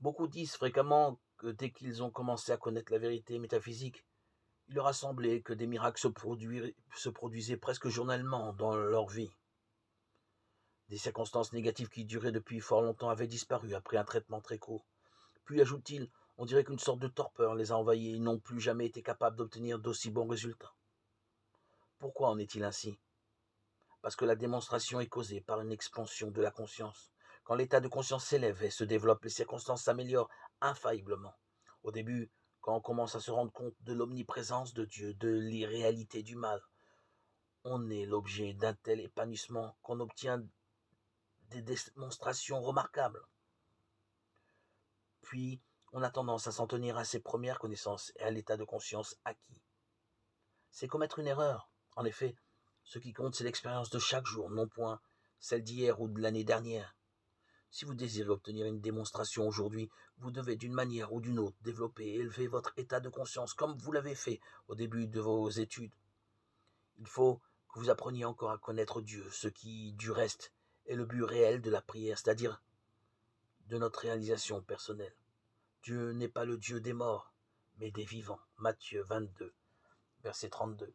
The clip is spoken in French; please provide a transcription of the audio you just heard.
Beaucoup disent fréquemment que dès qu'ils ont commencé à connaître la vérité métaphysique, il leur a semblé que des miracles se produisaient presque journellement dans leur vie. Des circonstances négatives qui duraient depuis fort longtemps avaient disparu après un traitement très court. Puis, ajoute-t-il, on dirait qu'une sorte de torpeur les a envahis et n'ont plus jamais été capables d'obtenir d'aussi bons résultats. Pourquoi en est-il ainsi? Parce que la démonstration est causée par une expansion de la conscience. Quand l'état de conscience s'élève et se développe, les circonstances s'améliorent infailliblement. Au début, quand on commence à se rendre compte de l'omniprésence de Dieu, de l'irréalité du mal, on est l'objet d'un tel épanouissement qu'on obtient des démonstrations remarquables. Puis, on a tendance à s'en tenir à ses premières connaissances et à l'état de conscience acquis. C'est commettre une erreur. En effet, ce qui compte, c'est l'expérience de chaque jour, non point celle d'hier ou de l'année dernière. Si vous désirez obtenir une démonstration aujourd'hui, vous devez d'une manière ou d'une autre développer et élever votre état de conscience comme vous l'avez fait au début de vos études. Il faut que vous appreniez encore à connaître Dieu, ce qui, du reste, est le but réel de la prière, c'est-à-dire de notre réalisation personnelle. Dieu n'est pas le Dieu des morts, mais des vivants. Matthieu 22, verset 32.